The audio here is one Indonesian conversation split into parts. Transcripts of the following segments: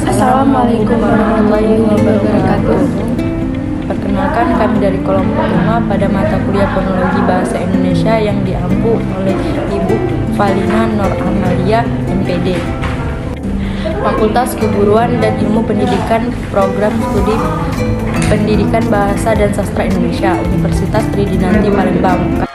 Assalamualaikum warahmatullahi wabarakatuh. Perkenalkan, kami dari kelompok 5 pada mata kuliah Fonologi Bahasa Indonesia yang diampu oleh Ibu Valina Nur Amalia, MPD. Fakultas Keguruan dan Ilmu Pendidikan, Program Studi Pendidikan Bahasa dan Sastra Indonesia, Universitas Tridinanti Palembang.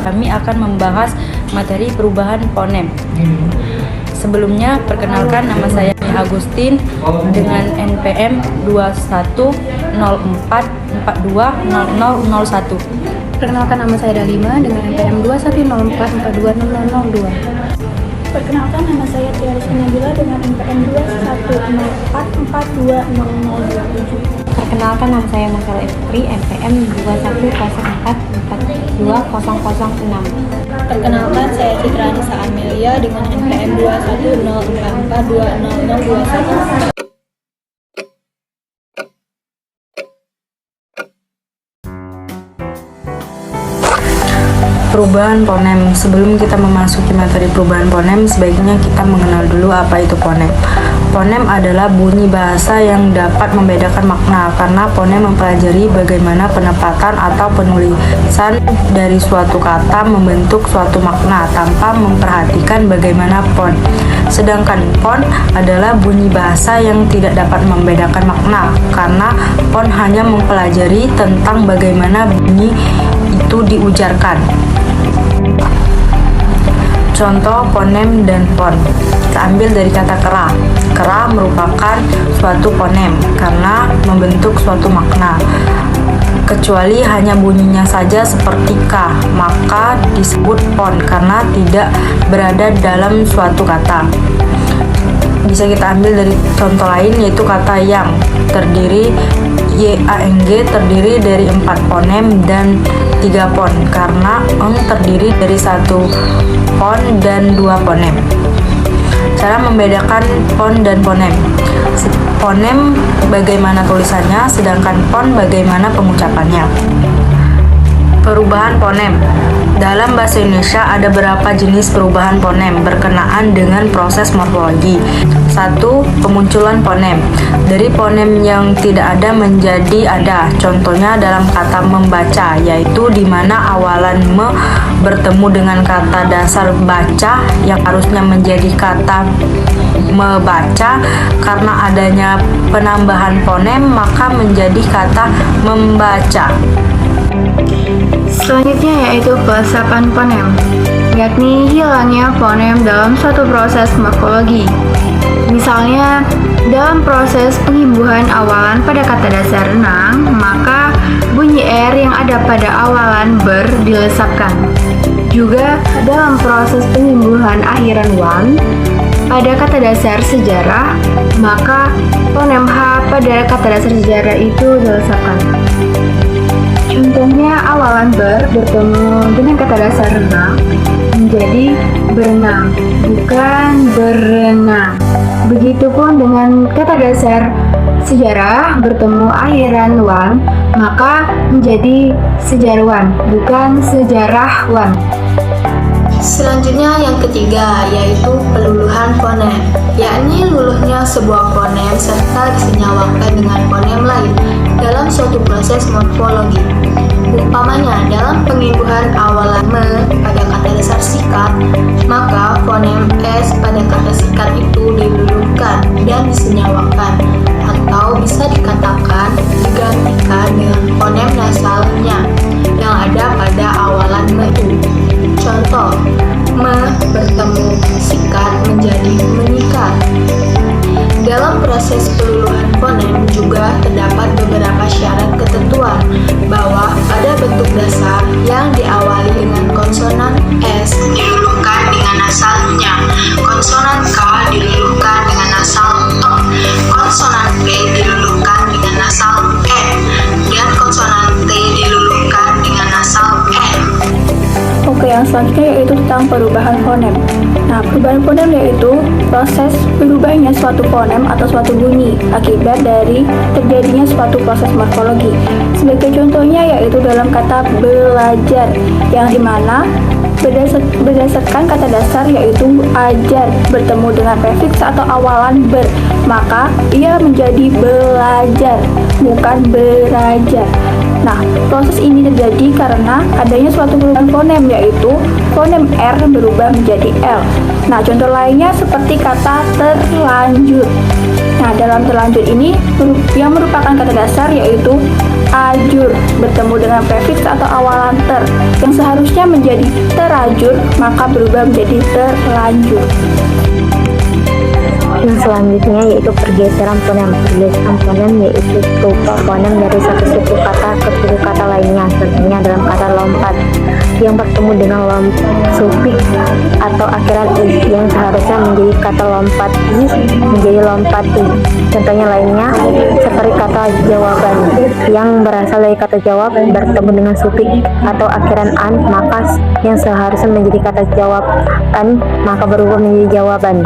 Kami akan membahas materi perubahan fonem. Sebelumnya, perkenalkan, nama saya Agustin dengan NPM 2104420001. Perkenalkan, nama saya Dalima dengan NPM 2104420002. Perkenalkan, nama saya Tiaris Nabila dengan NPM 2104420027. Perkenalkan, nama saya Marcella Putri, NPM 2104420006. Perkenalkan, saya Citra Anissa Amelia dengan NPM 2104420021. Perubahan fonem. Sebelum kita memasuki materi perubahan fonem, sebaiknya kita mengenal dulu apa itu fonem. Fonem adalah bunyi bahasa yang dapat membedakan makna, karena fonem mempelajari bagaimana penempatan atau penulisan dari suatu kata membentuk suatu makna tanpa memperhatikan bagaimana font. Sedangkan font adalah bunyi bahasa yang tidak dapat membedakan makna, karena font hanya mempelajari tentang bagaimana bunyi itu diujarkan. Contoh fonem dan font. Kita ambil dari kata kera. Kera merupakan suatu fonem karena membentuk suatu makna. Kecuali hanya bunyinya saja seperti K, maka disebut font karena tidak berada dalam suatu kata. Bisa kita ambil dari contoh lain, yaitu kata yang terdiri terdiri dari 4 fonem dan 3 font, karena eng terdiri dari 1 font dan 2 fonem. Cara membedakan font dan fonem. Fonem bagaimana tulisannya, sedangkan font bagaimana pengucapannya. Perubahan fonem. Dalam bahasa Indonesia ada beberapa jenis perubahan fonem berkenaan dengan proses morfologi. 1. Pemunculan fonem. Dari fonem yang tidak ada menjadi ada. Contohnya dalam kata membaca, yaitu di mana awalan me bertemu dengan kata dasar baca yang harusnya menjadi kata membaca. Karena adanya penambahan fonem, maka menjadi kata membaca. Selanjutnya yaitu pelesapan fonem, yakni hilangnya fonem dalam suatu proses morfologi. Misalnya, dalam proses pengimbuhan awalan pada kata dasar renang, maka bunyi R yang ada pada awalan ber dilesapkan. Juga dalam proses pengimbuhan akhiran wan pada kata dasar sejarah, maka fonem H pada kata dasar sejarah itu dilesapkan. Contohnya, awalan ber bertemu dengan kata dasar renang menjadi berenang, bukan berenang. Begitupun dengan kata dasar sejarah bertemu akhiran wan, maka menjadi sejarawan, bukan sejarawan. Selanjutnya yang ketiga yaitu peluluhan fonem, yakni luluhnya sebuah fonem serta disenyawakan dengan fonem lain dalam suatu proses morfologi. Umpamanya dalam pengimbuhan awalan me pada kata dasar sikat, maka fonem S pada kata sikat itu diluluhkan dan disenyawakan, atau bisa dikatakan digantikan dengan fonem nasalnya yang ada pada awalan me itu. Contoh, me bertemu sikat menjadi menyikat. Dalam proses peluluhan fonem juga terdapat beberapa syarat ketentuan bahwa ada bentuk dasar yang diawali dengan konsonan S diluluhkan dengan nasalnya, konsonan K diluluhkan dengan nasal T, konsonan P diluluhkan dengan nasal E, dan konsonan T diluluhkan dengan nasal E. Oke yang selanjutnya yaitu tentang perubahan fonem. Nah, perubahan fonem yaitu proses berubahnya suatu fonem atau suatu bunyi akibat dari terjadinya suatu proses morfologi. Sebagai contohnya yaitu dalam kata belajar, yang dimana berdasarkan kata dasar yaitu ajar bertemu dengan prefiks atau awalan ber, maka ia menjadi belajar, bukan berajar. Nah, proses ini terjadi karena adanya suatu perubahan fonem yaitu fonem R berubah menjadi L. Nah, contoh lainnya seperti kata terlanjur. Nah, dalam terlanjur ini yang merupakan kata dasar yaitu ajur bertemu dengan prefiks atau awalan ter yang seharusnya menjadi terajur maka berubah menjadi terlanjur. Yang selanjutnya yaitu pergeseran fonem. Pergeseran fonem yaitu berupa fonem dari satu suku kata ke suku kata lainnya. Contohnya dalam kata lompat yang bertemu dengan sufiks atau akhiran i yang seharusnya menjadi kata lompati menjadi lompati. Contohnya lainnya seperti kata jawaban yang berasal dari kata jawab bertemu dengan sufiks atau akhiran an, maka yang seharusnya menjadi kata jawaban maka berubah menjadi jawaban.